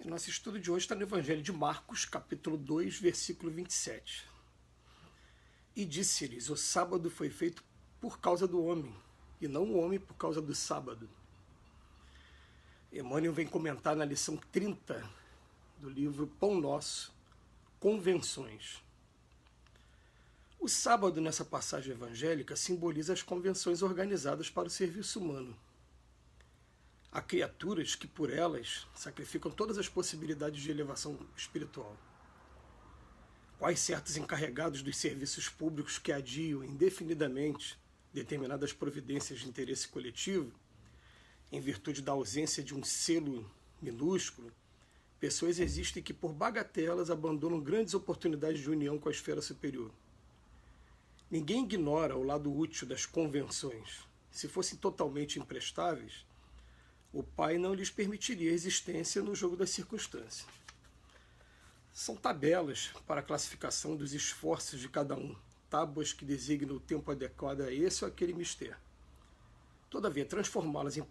E nosso estudo de hoje está no Evangelho de Marcos, capítulo 2, versículo 27. E disse-lhes: o sábado foi feito por causa do homem, e não o homem por causa do sábado. Emmanuel vem comentar na lição 30 do livro Pão Nosso, Convenções. O sábado, nessa passagem evangélica, simboliza as convenções organizadas para o serviço humano. Há criaturas que, por elas, sacrificam todas as possibilidades de elevação espiritual. Quais certos encarregados dos serviços públicos que adiam indefinidamente determinadas providências de interesse coletivo, em virtude da ausência de um selo minúsculo, pessoas existem que, por bagatelas, abandonam grandes oportunidades de união com a esfera superior. Ninguém ignora o lado útil das convenções. Se fossem totalmente imprestáveis, o Pai não lhes permitiria a existência no jogo das circunstâncias. São tabelas para a classificação dos esforços de cada um, tábuas que designam o tempo adequado a esse ou aquele mistério. Todavia, transformá-las em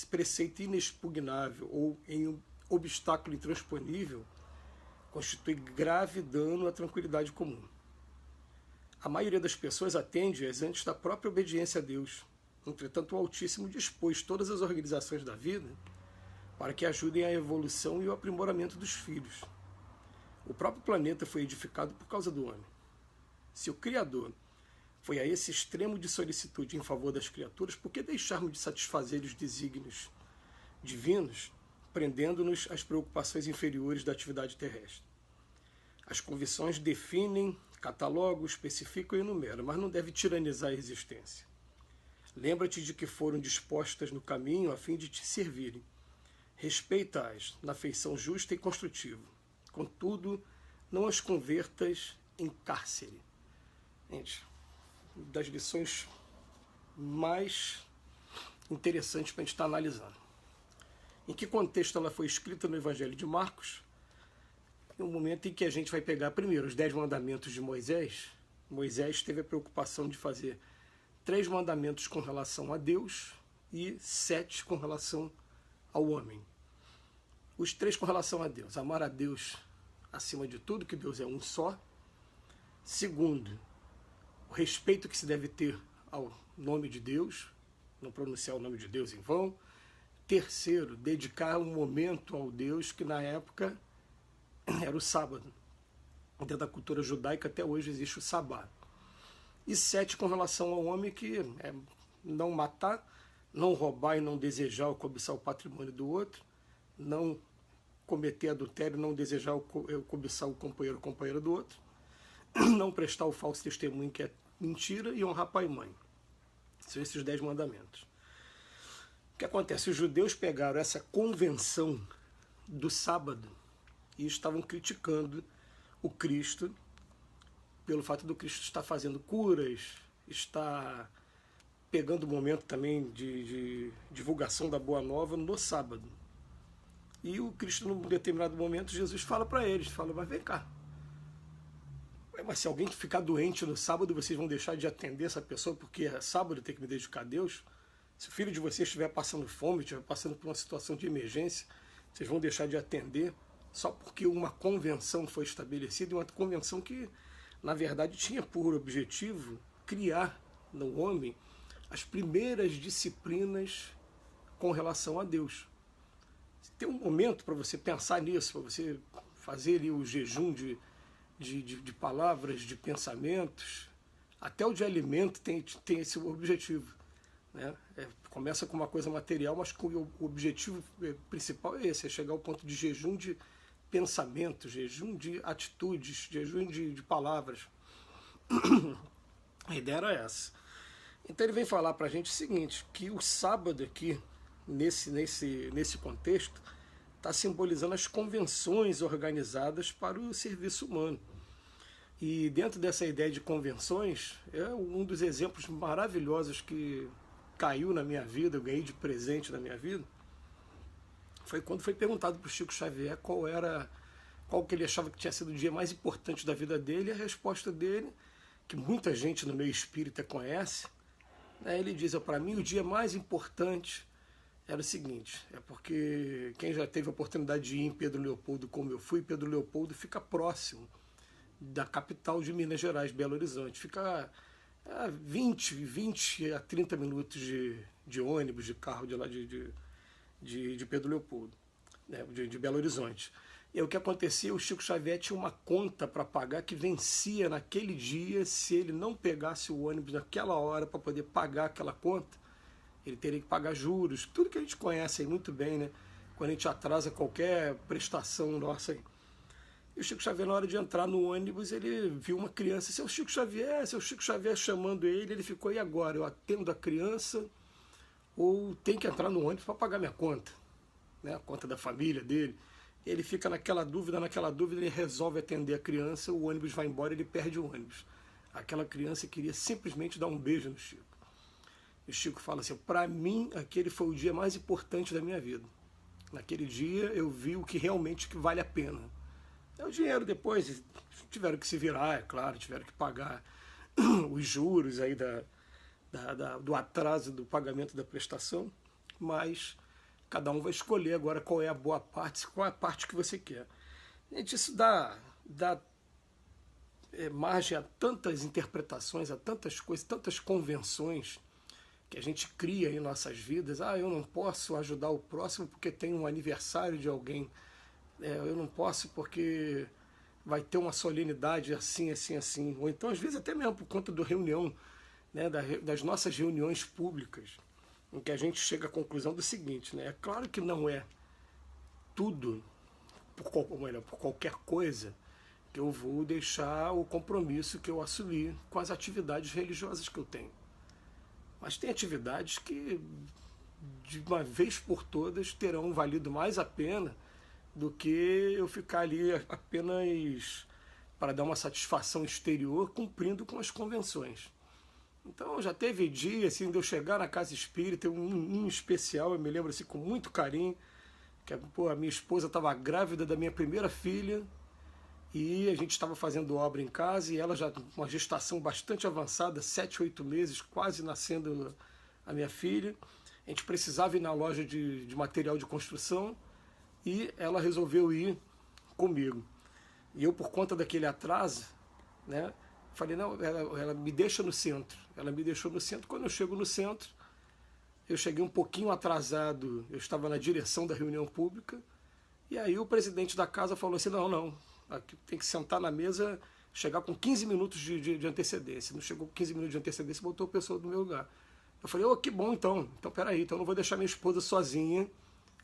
preceito inexpugnável ou em um obstáculo intransponível constitui grave dano à tranquilidade comum. A maioria das pessoas atende-as antes da própria obediência a Deus. Entretanto, o Altíssimo dispôs todas as organizações da vida para que ajudem a evolução e o aprimoramento dos filhos. O próprio planeta foi edificado por causa do homem. Se o Criador foi a esse extremo de solicitude em favor das criaturas, por que deixarmos de satisfazer os desígnios divinos, prendendo-nos às preocupações inferiores da atividade terrestre? As convenções definem, catalogam, especificam e enumeram, mas não devem tiranizar a existência. Lembra-te de que foram dispostas no caminho a fim de te servirem. Respeita-as na feição justa e construtiva. Contudo, não as convertas em cárcere. Gente, das lições mais interessantes para a gente estar analisando. Em que contexto ela foi escrita no Evangelho de Marcos? No momento em que a gente vai pegar primeiro os 10 mandamentos de Moisés. Moisés teve a preocupação de fazer 3 mandamentos com relação a Deus e 7 com relação ao homem. Os 3 com relação a Deus: amar a Deus acima de tudo, que Deus é um só. Segundo, o respeito que se deve ter ao nome de Deus, não pronunciar o nome de Deus em vão. Terceiro, dedicar um momento ao Deus, que na época era o sábado. Dentro da cultura judaica até hoje existe o sabá. E 7 com relação ao homem, que é não matar, não roubar e não desejar ou cobiçar o patrimônio do outro, não cometer adultério, não desejar ou cobiçar o companheiro ou companheira do outro, não prestar o falso testemunho, que é mentira, e honrar pai e mãe. São esses 10 mandamentos. O que acontece? Os judeus pegaram essa convenção do sábado e estavam criticando o Cristo pelo fato do Cristo estar fazendo curas, está pegando o momento também de divulgação da Boa Nova no sábado. E o Cristo, num determinado momento, Jesus fala para eles, fala: mas vem cá, mas se alguém ficar doente no sábado, vocês vão deixar de atender essa pessoa porque é sábado, tem que me dedicar a Deus? Se o filho de vocês estiver passando fome, estiver passando por uma situação de emergência, vocês vão deixar de atender só porque uma convenção foi estabelecida, uma convenção que, na verdade, tinha por objetivo criar no homem as primeiras disciplinas com relação a Deus. Tem um momento para você pensar nisso, para você fazer ali o jejum de palavras, de pensamentos, até o de alimento tem esse objetivo, né? Começa com uma coisa material, mas o objetivo principal é esse, é chegar ao ponto de jejum de pensamentos, jejum de atitudes, jejum de palavras. A ideia era essa. Então ele vem falar para a gente o seguinte, que o sábado aqui, nesse contexto, está simbolizando as convenções organizadas para o serviço humano. E dentro dessa ideia de convenções, é um dos exemplos maravilhosos que caiu na minha vida, eu ganhei de presente na minha vida, foi quando foi perguntado para o Chico Xavier qual que ele achava que tinha sido o dia mais importante da vida dele, e a resposta dele, que muita gente no meio espírita conhece, né, ele diz: para mim o dia mais importante era o seguinte, é porque quem já teve a oportunidade de ir em Pedro Leopoldo como eu fui, Pedro Leopoldo fica próximo da capital de Minas Gerais, Belo Horizonte. Fica a 20 a 30 minutos de ônibus, de carro de lá de Pedro Leopoldo, né, de Belo Horizonte. E aí, o que acontecia, o Chico Xavier tinha uma conta para pagar que vencia naquele dia. Se ele não pegasse o ônibus naquela hora para poder pagar aquela conta, ele teria que pagar juros, tudo que a gente conhece aí muito bem, né? Quando a gente atrasa qualquer prestação nossa aí. E o Chico Xavier, na hora de entrar no ônibus, ele viu uma criança, seu Chico Xavier chamando ele ficou, e agora? Eu atendo a criança ou tem que entrar no ônibus para pagar minha conta, né? A conta da família dele. Ele fica naquela dúvida, ele resolve atender a criança, o ônibus vai embora, ele perde o ônibus. Aquela criança queria simplesmente dar um beijo no Chico. E o Chico fala assim, para mim, aquele foi o dia mais importante da minha vida. Naquele dia eu vi o que realmente que vale a pena. É o dinheiro depois, tiveram que se virar, é claro, tiveram que pagar os juros aí do atraso do pagamento da prestação, mas cada um vai escolher agora qual é a boa parte, qual é a parte que você quer. Gente, isso dá margem a tantas interpretações, a tantas coisas, tantas convenções que a gente cria em nossas vidas. Ah, eu não posso ajudar o próximo porque tem um aniversário de alguém. Eu não posso porque vai ter uma solenidade assim, assim, assim. Ou então, às vezes, até mesmo por conta da reunião, né, das nossas reuniões públicas, em que a gente chega à conclusão do seguinte, né? É claro que não é tudo, por qualquer coisa, que eu vou deixar o compromisso que eu assumi com as atividades religiosas que eu tenho. Mas tem atividades que, de uma vez por todas, terão valido mais a pena do que eu ficar ali apenas para dar uma satisfação exterior, cumprindo com as convenções. Então já teve dia assim, de eu chegar na casa espírita, um especial, eu me lembro assim, com muito carinho, que a minha esposa estava grávida da minha primeira filha, e a gente estava fazendo obra em casa, e ela já com uma gestação bastante avançada, 7, 8 meses, quase nascendo a minha filha. A gente precisava ir na loja de material de construção, e ela resolveu ir comigo. E eu, por conta daquele atraso, né, falei, não, ela me deixa no centro. Ela me deixou no centro. Quando eu chego no centro, eu cheguei um pouquinho atrasado, eu estava na direção da reunião pública, e aí o presidente da casa falou assim, não, aqui tem que sentar na mesa, chegar com 15 minutos de antecedência. Não chegou com 15 minutos de antecedência, botou a pessoa no meu lugar. Eu falei, que bom então peraí, então eu não vou deixar minha esposa sozinha,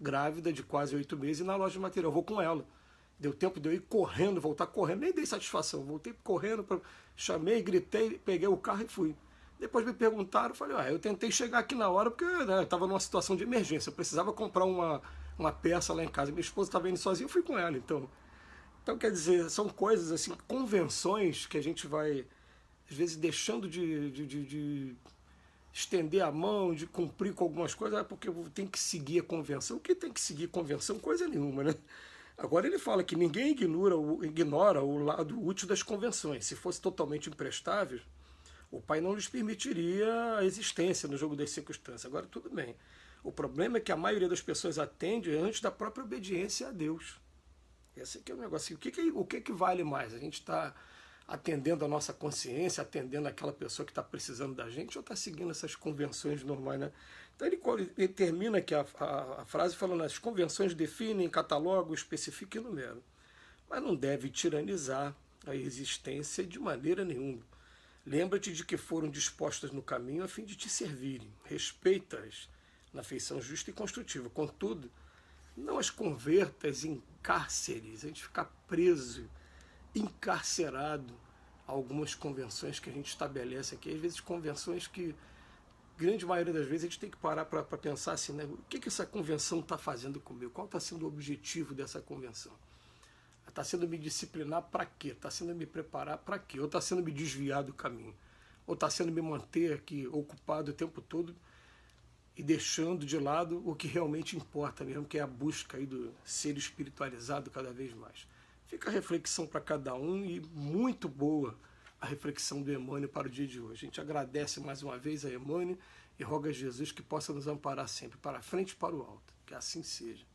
grávida de quase 8 meses, na loja de material, eu vou com ela. Deu tempo de eu ir correndo, voltar correndo, nem dei satisfação, voltei correndo, chamei, gritei, peguei o carro e fui. Depois me perguntaram, falei, eu tentei chegar aqui na hora porque, né, eu estava numa situação de emergência, eu precisava comprar uma peça lá em casa, minha esposa estava indo sozinha, eu fui com ela, então, quer dizer, são coisas assim, convenções que a gente vai, às vezes, deixando de estender a mão, de cumprir com algumas coisas, porque tem que seguir a convenção. O que tem que seguir convenção? Coisa nenhuma, né? Agora ele fala que ninguém ignora o lado útil das convenções. Se fosse totalmente imprestável, o pai não lhes permitiria a existência no jogo das circunstâncias. Agora, tudo bem. O problema é que a maioria das pessoas atende antes da própria obediência a Deus. Esse aqui é o negócio. O que vale mais? A gente está atendendo a nossa consciência, atendendo aquela pessoa que está precisando da gente, ou está seguindo essas convenções normais, né? Então ele termina aqui a frase falando, as convenções definem, catalogam, especificam e enumeram, mas não deve tiranizar a existência de maneira nenhuma. Lembra-te de que foram dispostas no caminho a fim de te servirem. Respeita-as na feição justa e construtiva. Contudo, não as convertas em cárceres, a gente ficar preso, encarcerado a algumas convenções que a gente estabelece aqui. Às vezes convenções que, grande maioria das vezes, a gente tem que parar para pensar assim, né? O que essa convenção está fazendo comigo? Qual está sendo o objetivo dessa convenção? Está sendo me disciplinar para quê? Está sendo me preparar para quê? Ou está sendo me desviar do caminho? Ou está sendo me manter aqui ocupado o tempo todo e deixando de lado o que realmente importa mesmo, que é a busca aí do ser espiritualizado cada vez mais. Fica a reflexão para cada um, e muito boa a reflexão do Emmanuel para o dia de hoje. A gente agradece mais uma vez a Emmanuel e rogo a Jesus que possa nos amparar sempre para a frente e para o alto. Que assim seja.